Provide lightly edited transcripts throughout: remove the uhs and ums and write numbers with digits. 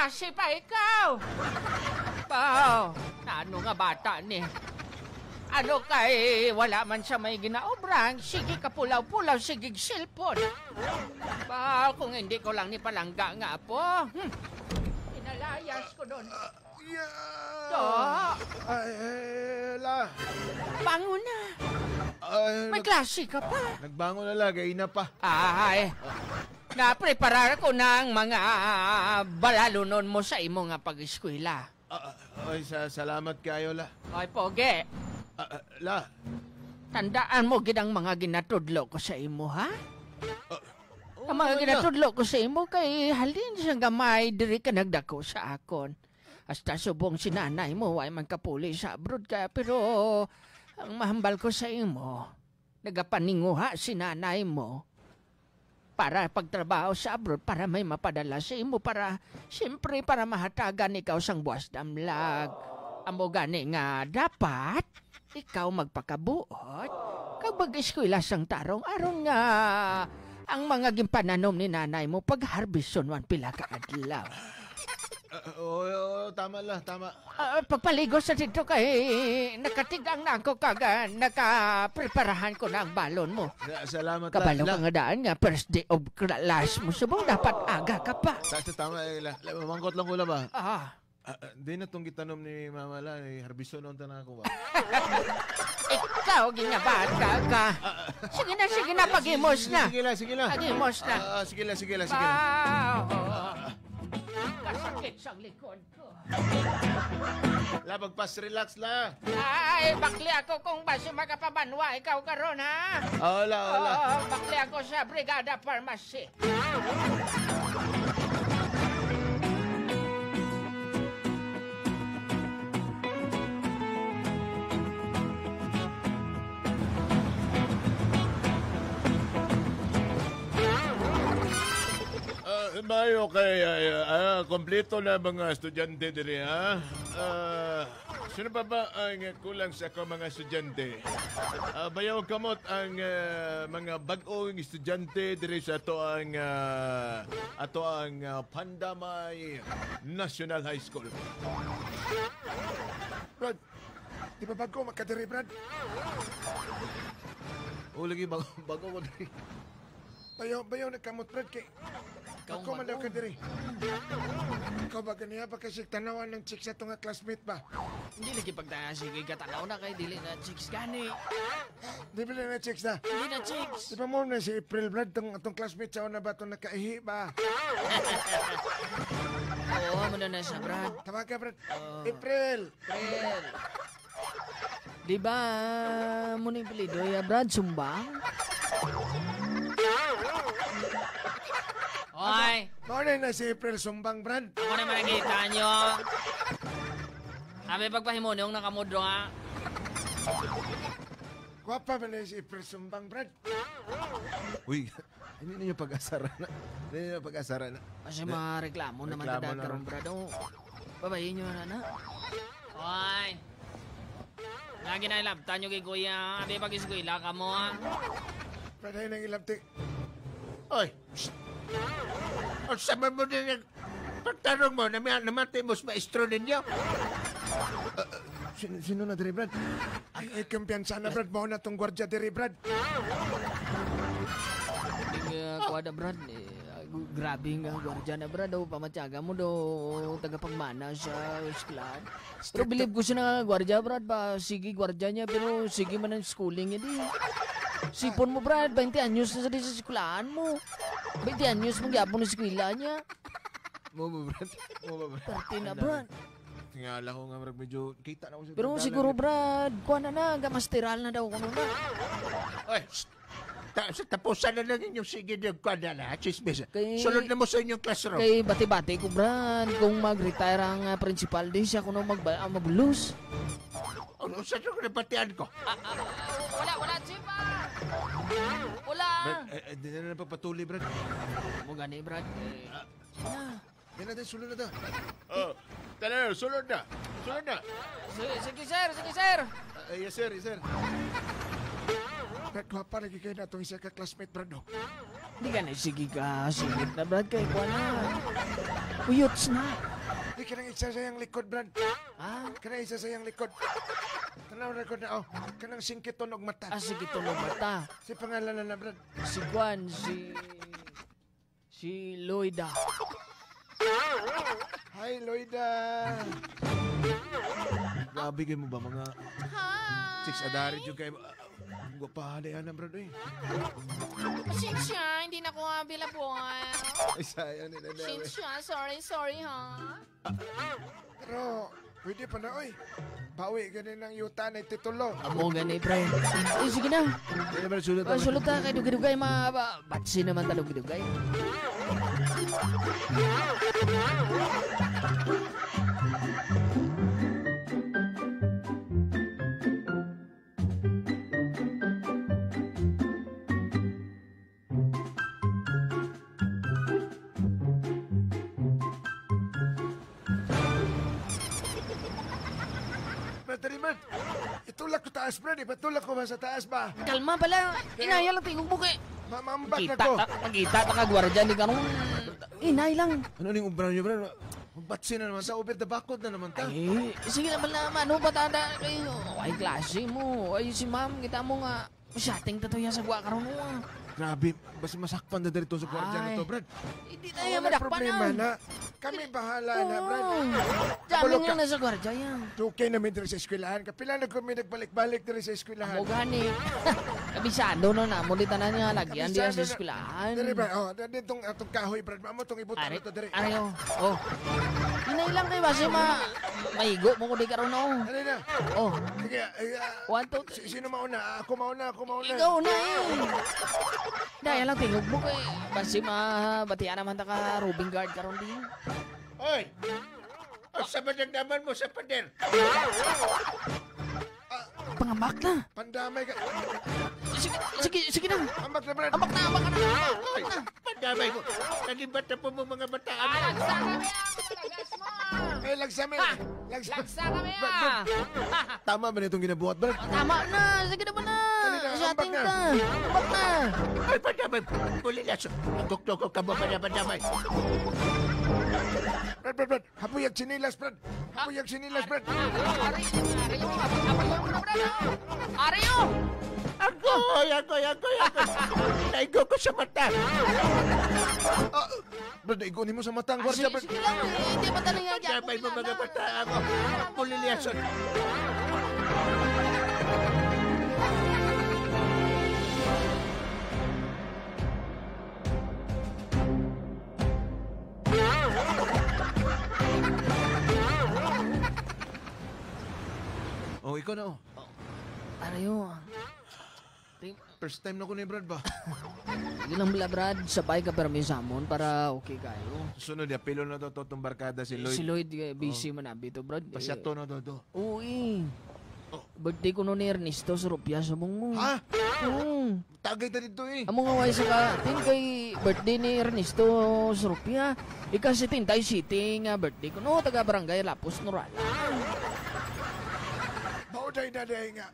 klase pa ikaw? Pao, ano nga bata ni? Ano kay wala man sa may ginaobrang, sige ka pulaw-pulaw, sige cellphone. Pao, kung hindi ko lang ni palangga nga po. Inalayas ko doon. To. La. Bangon na. May klase ka pa. Nagbangon na lagay na pa. Ay, napreparar ko ng mga balalunon mo sa imo nga pag-eskwela. Ay, salamat kayo, la. Ay, poge. La. Tandaan mo gid ang mga ginatudlo ko sa imo, ha? Ang mga ginatudlo ko sa imo kay halin sa gamay diri ka nagdako sa akon. Hasta subong si nanay mo ay man kapuli sa abroad ka pero ang mahambal ko sa imo nagapaninguha si nanay mo para pagtrabaho sa abroad para may mapadala sa imo para siyempre para mahatagan ikaw sang buwas damlag. Amo gani nga dapat ikaw magpakabuot kag mag-eskwela sang tarong aron nga ang mga gimpananom ni nanay mo pag-harbison wan pila ka adlaw. Tama la, tama. Pagpaligo sa dito kay nakatigang na ako kag nakapreparahan ko na ang balon mo. Salamat la. Kabalo ka nga daan nga first day of class mo subong dapat aga ka pa. Tama la. Mamangkot lang ko la ba? Di na tong gitanom ni mama la, harbison on na ako ba? Ikaw ginabad ka. Sige na pagimos na. Sige la. Pagimos na. Sige la. Kasakit sa likod ko. La, magpas relax la. Ay, bakli ako kung basi makapabanwa ikaw karon ha. Hola. Bakli ako sa Brigada Pharmacy. Mayo kay kompleto na mga estudyante diri ha. Sino pa ba ang kulang sa ako mga estudyante? Bayaw kamot ang mga bag-ong estudyante diri sa ato ang Pandamay National High School. Brad, di ba bago makadiri, Brad? Lagi bago ko diri. Bayaw nagkamot, Brad, kay ako man daw ka diri. Ikaw ba ganiya ba kasi tanawan ng chicks sa nga classmate ba? Hindi lagi pagtaya sige katanaw na kay dili na chicks gani. Di ba na chicks na? Hindi na chicks. Di ba mo na si April, Brad, atong classmate sa una ba itong nakaihi ba? Oo, muna na siya, Brad. Tawag ka, Brad. April! Di ba muna yung pilido ya, Brad? Sumbang? Hoy! Mauna na si April Sumbang, Brad. Ako naman nakita nyo. Sabi pagpahimunong nakamudro nga. Gwapa ba na si April Sumbang, Brad? Uy, hindi ninyo pag-asara na. Kasi mga reklamo naman Reklamo kadagkaroon, na. Brad. Babayin nyo na. Hoy! Lagi na ilabtan nyo kay Kuya. Abi pag-iskwila ka mo, ha? Brad, ay nang ilabti. Oy! O sama mo din yung pagtanong mo, namati mo sa maestro ninyo. Sino na diri, Brad? Ay, kumpiyansa na, Brad. Mo na tong gwardya diri, Brad. Kuwada, Brad. Grabe nga gwardya na, Brad. Pamatyaga mo tagapagmana sa eskwelahan. Pero believe ko siya na gwardya, Brad. Sige gwardya niya, pero sige man ang schooling niya di. Sipon mo, Brad. 20 anyos na sa eskwelahan mo. 20 anyos mong gyapon na eskwela niya. Mo ba, Brad? 30 na, Brad. Tingala ko nga, Brad. Medyo kita na ko sa Pero siguro, Brad, kuha na, gamasteral na daw kuno na. Oy! Sa tapusan na lang inyong sige niyong kwa na, chismis. Sunod na mo sa inyong classroom. Kay bati-bati ko, Brad. Kung mag-retire ang principal din siya, kuno mag-lose. Ano sa ito nabatian ko? Wala, Chipa! Wala! Hindi na napapatuloy, Brad. Mo gani, Brad. Yan natin, sulod na to. Tala, sunod na. Sige, sir. Yes, sir. Brad, gwapa lagi kayo na itong isa ka classmate, Brad, no? Hindi ka na, sige ka. Sige na, Brad, kay kuha na. Uyots na. Di kanang isa sa iyang likod, Brad. Ah, Kanang isa sa iyang likod. Tanaw na ko na, kanang singkiton og mata. sige tunog mata. Si pangalan na, Brad. Si Juan, si Loida. Hi, Loida. Grabe kayo mo ba mga chicks adari dyan kayo? Guwapahan na yan, Brad. Pasensya, hindi na ko available. Ay, sayang nila na. Pasensya, sorry ha. Pero, pwede pa na, oy. Bawi ganin ng yuta na titulo. Amo gani, pre. Sige na. Hindi ba sulat? Sulot ka kay dugay-dugay, batsi naman ta dugay-dugay. Brad, itulak ko taas, Brad. Ipatulak ko ba sa taas ba? Kalma pala. Inaya lang tingog mo kay. Mamambak na Kita ko. Magkita ta ka gwardiya ni kanong inay lang. Ano ning umbran niyo, Brad? Batsi na naman ta. Over the bakod na naman ta. Eh, sige naman ano ba tada kayo? Ay, klase mo. Ay, si ma'am, kita mo nga. Masyating tatuya sa gwa karon mo. Grabe, basta masakpan na dito sa kwardiya na to, Brad. Hindi tayo Wala madakpan problema na. Kami bahala na, Brad. Jamin lang na sa gwardiya yan. Okay namin dito sa eskwelahan. Kapila na kami nagbalik-balik dito sa eskwelahan. Mo gani. Kabisado no na mo ditanan niya lagyan diya sa eskwelahan. Dire ba? Oh, ditong atong kahoy, Brad. Amo tong ibutan Ari, na to dire. ariyo. Oh. Inay lang kay base maigo mo ko di karon no. Ano na? Oh. Sige, 1 2 sino mauna? Ako mauna. Ikaw na eh. Dahil lang tingog mo kay base batian naman ta ka Rubing Guard karon din. Oy! Sa madagdaman mo sa pader. Pangamak na. Pandamay ka. Sige na. Amak na, Brad. Amak na. Oy! Pandamay mo. Nalibat na po mo mga bataan. Lagsa kami lagas mo. Eh, lagsami. Lagsa kami Brad. Tama ba nitong ginabuhat, Brad? Tama na. Sige na ba na. Sa ambak ating na. ka. Ambak na. Ay, pandamay. Muli na. Nagkuktok ka mo pa na pandamay. Brad. Hapuyag sinilas, Brad. Hapuyag sinilas, Brad. Aryo! Agoy! Naigo ko sa mata. Brad, igunin mo sa matang gwardiya, Brad. Sige lang, hindi pa tanong yan. Pandamay mo mga bataan mo. Muli na. Oh, ikaw na, oh. Aryo. First time na ko ni Brad ba? Sige lang bila, Brad. Sabay ka permi sa amon para okay kayo. Sunod, apilo na to itong barkada si Lloyd. Si Lloyd, busy man abi to, Brad. Pasyato na to. Uy. Birthday ko no ni Ernesto sa Rupia sa mong mo. Ha? Oo. Tagay ta dito eh. Amo nga way sa kating kay birthday ni Ernesto sa Rupia. Ika si Tintay City nga birthday ko no taga Barangay Lapos Norala. Bauday na dahi nga.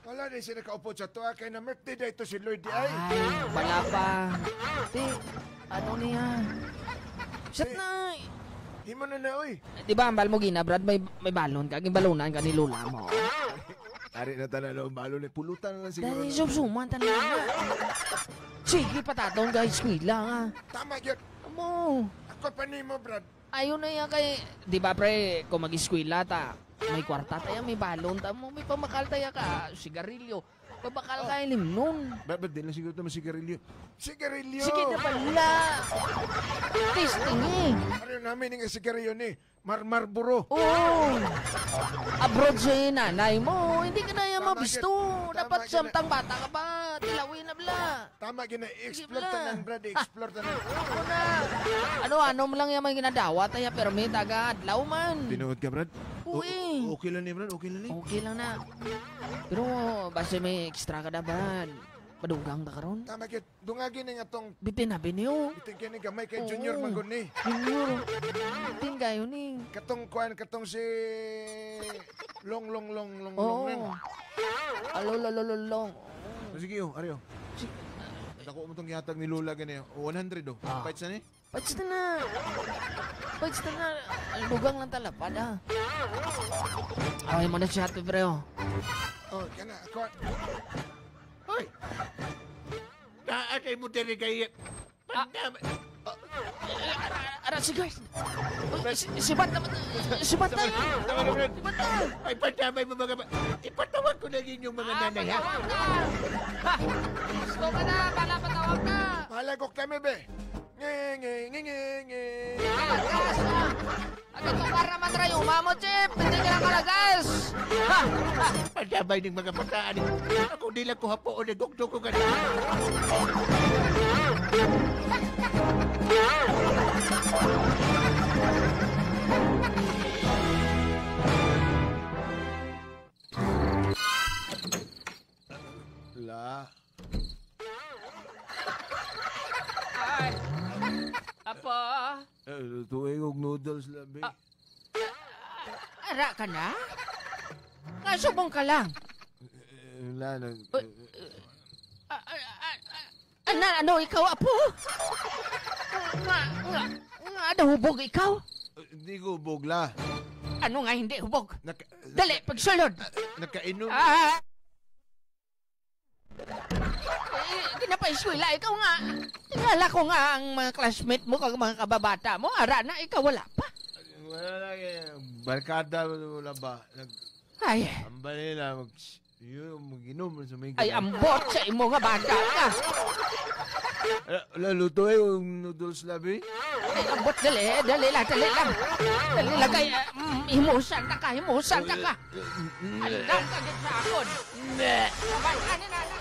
Wala na siya nakaupo sa tuwa kay na birthday na ito si Lloyd di ay. Ay, wala pa. Ti, ano niya? Shut na. Himo na na, oy. Di ba ang bal mo gina, Brad? May balon ka. Balunan ka ni Lola mo. Ari na tanan ang balo ni pulutan na lang siguro. Dahil sumsuman tanan na. Sige, patatong guys. Ngila nga. Tama yun. Amo. Ako pa ni mo, Brad. Ayun na yan kay... Di ba pre, kung mag-eskwela ta, may kwarta tayo, may balon ta mo, may pamakal tayo ka, sigarilyo. Pabakal ka limnon. Ba't din lang siguro ito masigarilyo? Sigarilyo! Sige na pala. Testing eh. Ano namin yung sigarilyo ni Marmarburo. Oo. Abroad sa nanay mo, hindi ka na yan Tama mabisto. yan. Dapat Tama samtang bata ka pa, tilawin na bala. Tama, gina-explore Sige, tanan, Brad. Explore tanan. Ano na? Ano mo lang yung may ginadawa tayo, pero may taga-adlaw man. Pinuod ka, Brad? Uy. Okay lang ni, Brad. Okay lang ni. Okay lang na. Pero basta may extra ka na ba? Padugang na karon. Tama yun. Dungagin nga itong Bitin na biniyo. itigyan ni gamay kay Oo. Junior Mangon ni. Junior. Bitin kayo ni. Katong kuan, katong si Long. Oo. Alolololong. Sige, Aryo. Ako mo itong yatag ni Lola gani. 100 oh. Ah. Fight sa ni? Basta na. Lugang lang talapad ha. Okay mo na si Hato Breo. Oh, kana ako. Hoy! Naatay mo diri kay... Ara, sige. Sibat naman. Sibat na. Ay, pandamay mo mga... Ipatawag ko na inyong mga nanay, ha? Gusto ka na. Kala patawag na. Malagok kami, be. Nge. Agad mo para matry. Umamo, Chip. Hindi ka lang kalagas. Pandamay ng mga bataan. Ako nila ko hapo o nagugdog ko ganun. La. Ay. Apo. Tuwing og noodles labi. Ara ka na? Nasubong ka lang. La, nag... Ano, ikaw, Apo? Ano, hubog ikaw? Hindi ko bugla. Ano nga hindi hubog? Dali, pagsulod. Nakainom. Ginapaiswila, ikaw nga. Tingala ko nga ang mga classmate mo, kag mga kababata mo. Ara na, ikaw wala pa. Wala lang eh. Barkada wala ba? Ay, Ambal nila. Mag-inom sa may ay ambot sa imo nga bata ka. Laluto yung noodles labi? Ay, ambot, dali lang. Dali lang kay, himusan ta ka. Andang kagit sa akon. Bata ni nana.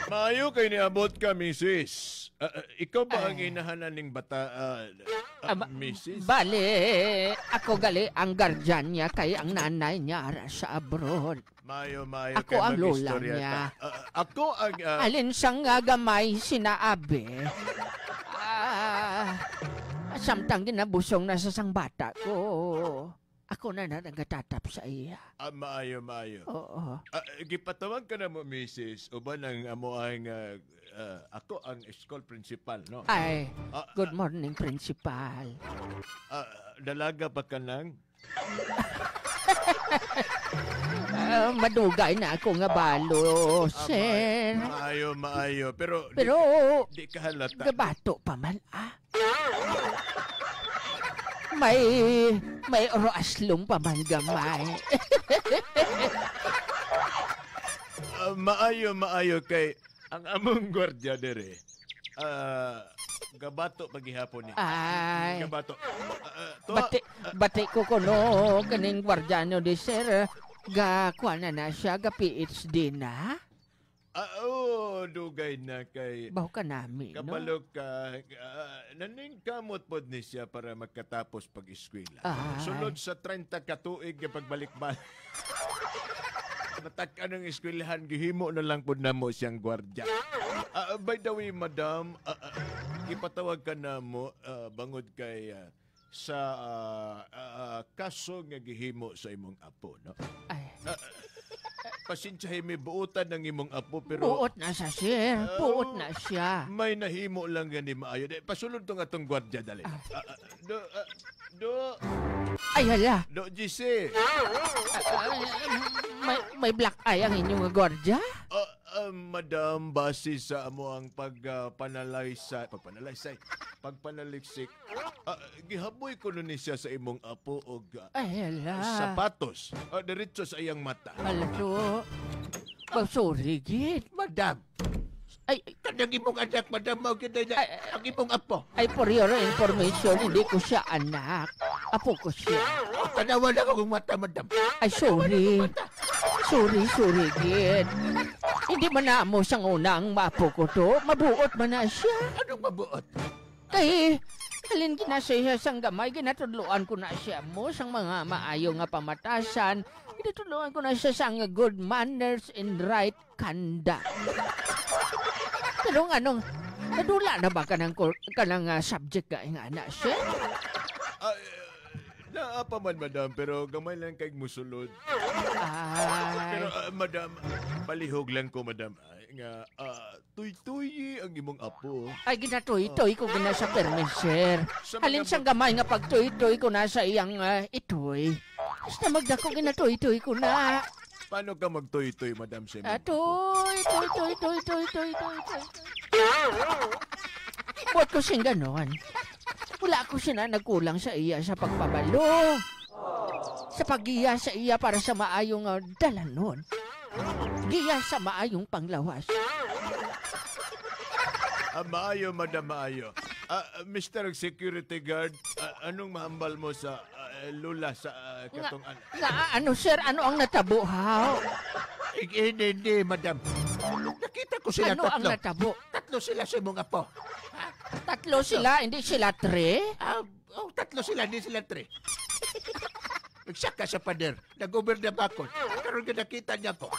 Maayo kay niabot ka, Mrs. Ikaw ba ang inahanan ng bata, Mrs.? Bale, ako gali ang guardian niya kay ang nanay niya ara sa abroad. Mayo Ako kay ang lola mag-istorya niya. ka. Ako ang... Alin sang nga gamay sinaabi. Samtang ginabusong na sa sang bata ko. Ako na nagatatap sa iya. Maayo. Oo. Gipatawag ka na mo, Mrs. Uban ang amo ang... ako ang school principal, no? Ay, good morning, principal. Dalaga pa ka lang? Madugay na ako nga balo, sir. Maayo. Pero di ka halata. Gabato pa man, May oroaslong pa man gamay. Maayo kay ang among gwardiya dire. Gabato paghihapon ni. Ay. Gabato. Bati ko kuno kaning gwardyano di sir. Kuha na siya, PhD na. Dugay na kay... Baho ka namin, no? Kabalo ka, naning kamot pod ni siya para magkatapos pag-eskwela. Sunod sa 30 katuig na pagbalik-balik. Nataka ng eskwelahan, gihimo na lang pod na mo siyang gwardya. By the way, madam, ipatawag ka na mo bangod kay... sa kaso nga gihimo sa imong apo, no? Ay. Pasensyahin may buutan ng imong apo, pero... Buot na siya, sir. Buot na siya. May nahimo lang gani maayo. Pasulod to nga tong gwardiya, dali. Ay, hala. GC. May black eye ang inyong gwardiya? Madam, base sa amo ang pagpanaliksik, gihaboy ko nun siya sa imong apo o ay, hala. sapatos. Diretso sa iyang mata. Hala to. Sorry, git. Madam. Ay, kanang imong anak, madam, mao kita na ang imong apo. Ay, for your information, hindi ko siya anak. Apo ko siya. Tanawa na akong mata, madam. Ay, sorry. Sorry, git. Hindi man na mo siyang unang mapo ko to. Mabuot man na siya. Anong mabuot? Kay, halin ginasaya sang gamay, ginatudluan ko na siya mo sang mga maayo nga pamatasan. Gitulungan ko na siya sa nga good manners and right conduct. Pero nga nung, nadula na ba ka ng subject ka nga na siya? Naapa man, madam, pero gamay lang kay musulod. Ay, Pero, madam, palihog lang ko, madam. Ay, nga, tuy-tuy ang imong apo. ay ginatoy-toy ko gina sa permiser. Sa mga Halin siyang gamay nga pagtoy-toy ko na sa iyang itoy. Basta magdako ginatoy-toy ko na. Paano ka magtoy-toy, madam, sa imong apo? Toy. Buat ko siyang ganon. Wala ko siya na nagkulang sa iya sa pagpabalo. Sa paggiya sa iya para sa maayong dalanon. Giya sa maayong panglawas. Maayo, madam, maayo. Mr. Security Guard, anong mahambal mo sa lula sa katong anak? Ano sir, ano ang natabo haw? Hindi, madam. Nakita ko sila Ano ang tatlo. natabo? Tatlo sila sa imong apo. Tatlo sila, hindi sila tre? Tatlo sila, hindi sila tre. Nagsaka sa pader. Nag-over na bakod. Karoon ka nakita niya ko.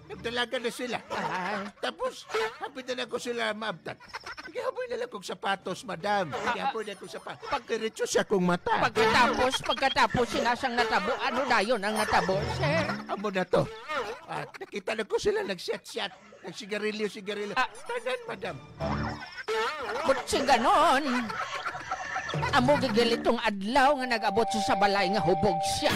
Nagdalaga na sila. Ay, Tapos, hapit na ako sila maabtan. Naghaboy na lang kong sapatos, madam. Naghaboy na kong sapatos. Pagdiretso siya kong mata. pagkatapos sinasang natabo, ano na yun ang natabo, sir? Amo na to. At nakita na ko sila nag-shot-shot. Nagsigarilyo. Tanan, madam. But si ganon, amo gigilitong adlaw nga nag-abot siya sa balay nga hubog siya.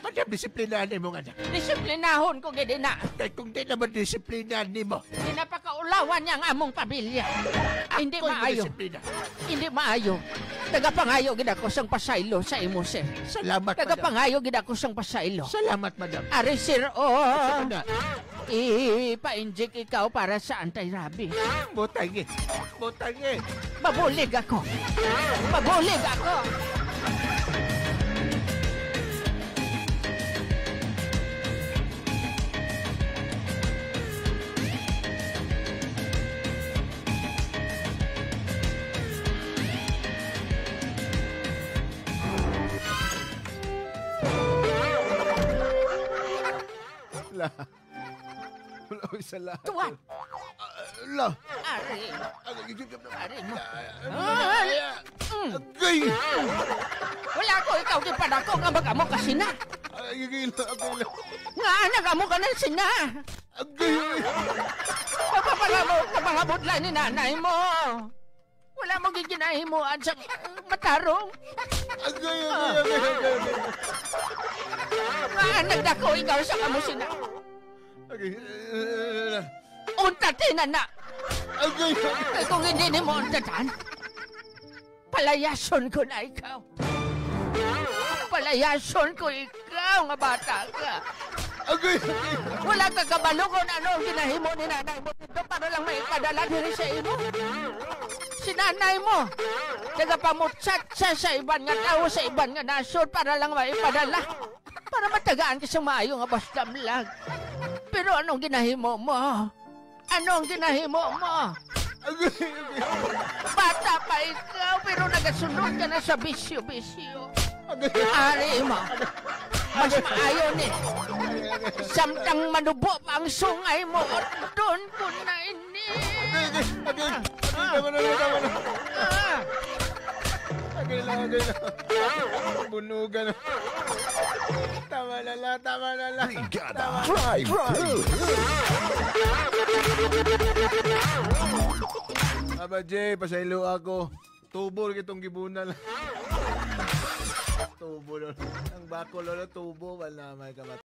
Madam, disiplinahan mo nga na. Disiplinahon ko gidi na. Kaya kung di naman disiplinahan ni mo, Pinapakaulawan niya ang among pamilya. Hindi ako'y maayo. madisiplina. Hindi maayo. Tagapangayo gid ako sang pasaylo sa imo, sir. Salamat, madam. Tagapangayo gid ako sang pasaylo. Salamat, madam. Ari, sir, Sana. ipa-inject ikaw para sa anti-rabies. Butangi. Mabulig ako. La. Wala ko isa lahat. Tuwan. La. Ari. Ari mo. Agay! Wala ko, ikaw di pa dako nga mag-amo ka sina. Agay la. Nga nag-amo ka na sina. Agay! Papangabot lang ni nanay mo. Wala mo giginahimuan sa matarong. Agay! Nga nagdako ikaw sa kamusina. Agay! Untatinan na. Agay! Eh, kung hindi ni mo untatan, palayason ko na ikaw. Palayason ko ikaw nga bata ka. Agay! Wala ka kabalo kung ano ang ginahimo ni nanay mo dito para lang may padala diri sa imo. Si nanay mo, nagapamutsat siya sa iban nga tao, sa iban nga nasod para lang may padala. Para matagaan ka sa maayo nga bastamlag. Pero anong ginahimo mo? Anong ginahimo mo? Agay! Bata pa ikaw, pero nagasunod ka na sa bisyo-bisyo. Ari mo, mas maayo ni. Samtang manubo pa ang sungay mo, doon ko na ini. Tama na. Ah, Agay lang. Bunugan. Tama na lang. Brigada Drive Thru. Aba, Jay, pasaylo ako. Tubo kitong gibunan. Tubo. Ang bako lolo, tubo. Wala may kamat.